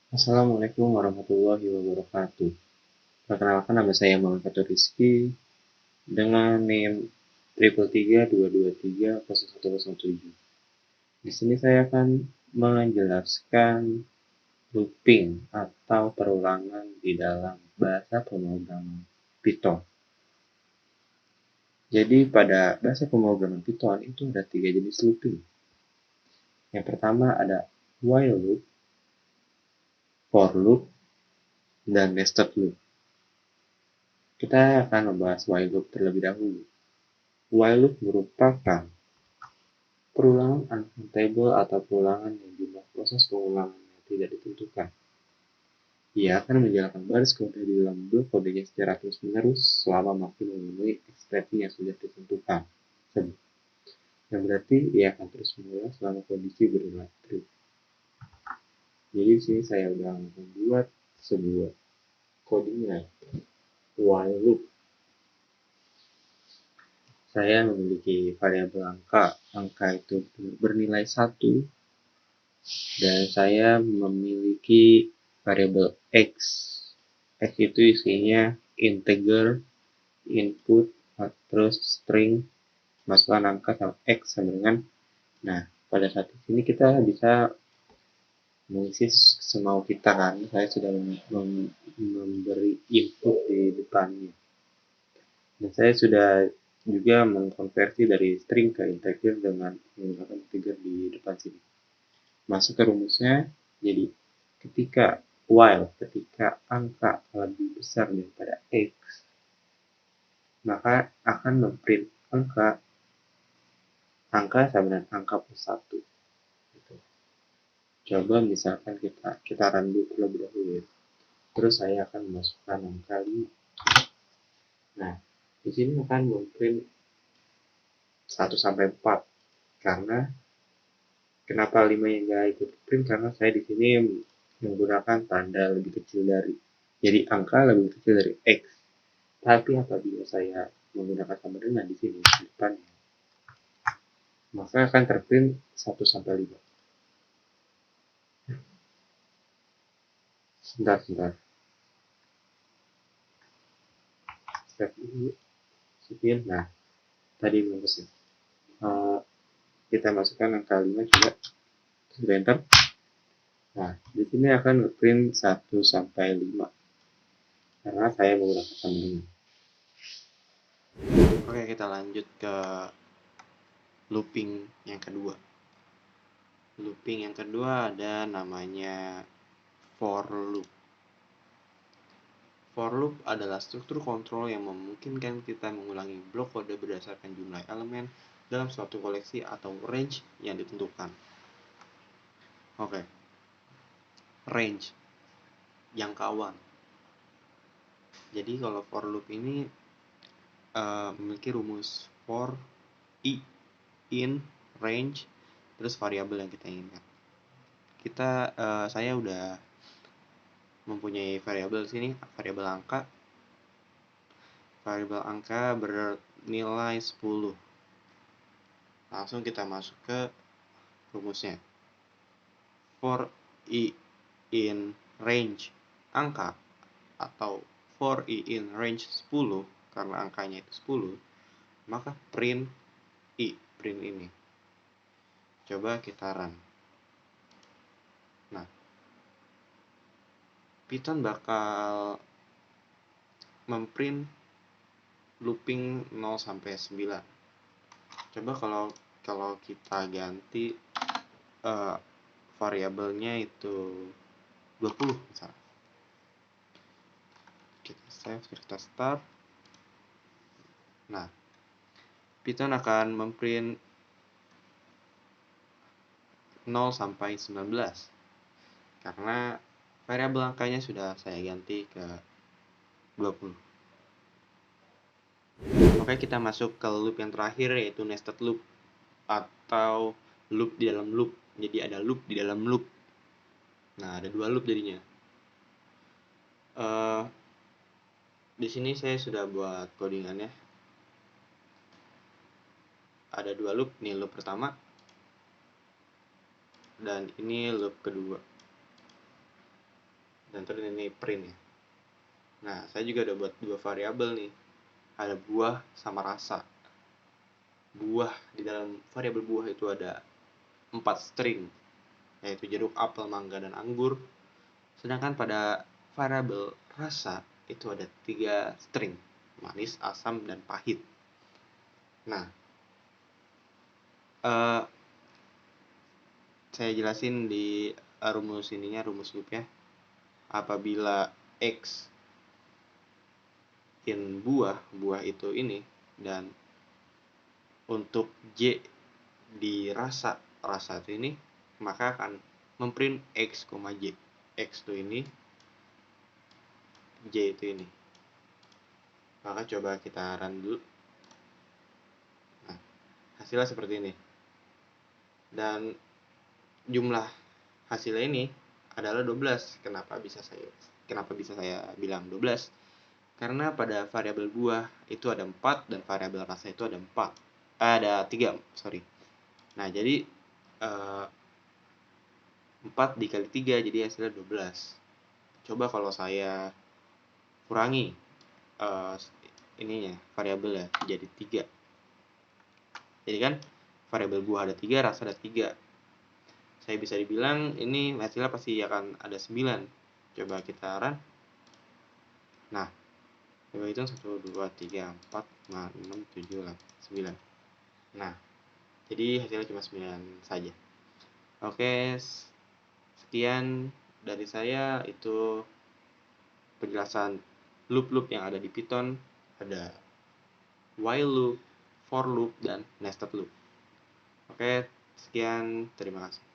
Assalamualaikum warahmatullahi wabarakatuh. Perkenalkan nama saya Muhammad Fatur Rizky dengan NIM 333-223-0107. Di sini saya akan menjelaskan looping atau perulangan di dalam bahasa pemrograman Python. Jadi pada bahasa pemrograman Python itu ada 3 jenis looping. Yang pertama ada while loop, for loop, dan nested loop. Kita akan membahas while loop terlebih dahulu. While loop merupakan perulangan uncountable atau perulangan yang jumlah proses pengulangannya tidak ditentukan. Ia akan menjalankan baris kode di dalam blok kodenya secara terus-menerus selama masih memenuhi ekspresi yang sudah ditentukan. Yang berarti ia akan terus mengulang selama kondisi berulang true. Jadi di sini saya sudah membuat sebuah codingnya while loop. Saya memiliki variabel angka. Angka itu bernilai 1 dan saya memiliki variabel X. X itu isinya integer, input, terus string, masukkan angka sama X sama dengan. Nah, pada saat ini kita bisa mengisi semau kita kan. Saya sudah memberi input di depannya. Dan saya sudah juga mengkonversi dari string ke integer dengan menggunakan integer di depan sini. Masuk ke rumusnya, jadi ketika angka lebih besar daripada X, maka akan memprint angka sama dengan angka plus 1. Gitu. Coba misalkan kita run dulu terlebih dahulu ya. Terus saya akan memasukkan angka 5. Nah, di sini akan memprint 1 sampai 4. Karena kenapa 5 yang nggak ikut print? Karena saya di sini menggunakan tanda lebih kecil dari. Jadi angka lebih kecil dari X. Tapi apabila saya menggunakan sama dengan di sini di depannya, maka akan terprint 1 sampai 5. Sebentar. Step ini sekian. Nah, tadi maksudnya kita masukkan angka 5 juga. Sudah enter. Nah, di sini akan ngeprint 1 sampai 5. Karena saya menggunakan sama dengan. Oke, kita lanjut ke looping yang kedua. Looping yang kedua ada namanya for loop. For loop adalah struktur kontrol yang memungkinkan kita mengulangi blok kode berdasarkan jumlah elemen dalam suatu koleksi atau range yang ditentukan. Oke. Range, jangkauan. Jadi kalau for loop ini memiliki rumus for, i, in, range, terus variabel yang kita inginkan. Saya udah mempunyai variabel sini, variabel angka. Variabel angka bernilai 10. Langsung kita masuk ke rumusnya. For i in range angka atau for i in range 10 karena angkanya itu 10, maka print ini. Coba kita run. Nah, Python bakal memprint looping 0 sampai 9. Coba kalau kita ganti variabelnya itu 20 misalnya. Kita save, kita start. Nah, Python akan memprint 0 sampai 19 karena variabel angkanya sudah saya ganti ke 20. Oke, kita masuk ke loop yang terakhir yaitu nested loop atau loop di dalam loop. Jadi ada loop di dalam loop. Nah, ada 2 loop jadinya. Di sini saya sudah buat codingannya. Ada 2 loop, nih loop pertama dan ini loop kedua. dan terus ini print ya. Nah, saya juga udah buat dua variabel nih, ada buah sama rasa. Buah, di dalam variabel buah itu ada 4 string, yaitu jeruk, apel, mangga, dan anggur. Sedangkan pada variabel rasa itu ada 3 string, manis, asam, dan pahit. Nah, saya jelasin di rumus ininya, rumus loopnya. Apabila X in buah itu ini, dan untuk J di rasa itu ini, maka akan memprint X, J. X itu ini, J itu ini. Maka coba kita run dulu. Nah, hasilnya seperti ini. Dan jumlah hasilnya ini adalah 12. Kenapa bisa saya bilang 12? Karena pada variabel buah itu ada 4 dan variabel rasa itu ada 4. Ada 3, sorry. Nah, jadi 4 dikali 3 jadi hasilnya 12. Coba kalau saya kurangi ininya, variabelnya jadi 3. Jadi kan variabel buah ada 3, rasa ada 3. Saya bisa dibilang ini hasilnya pasti akan ada 9. Coba kita run. Nah, coba hitung 1, 2, 3, 4, 5, 6, 7, 8, 9. Nah, jadi hasilnya cuma 9 saja. Oke, sekian dari saya, itu penjelasan loop-loop yang ada di Python. Ada while loop, for loop, dan nested loop. Oke, sekian, terima kasih.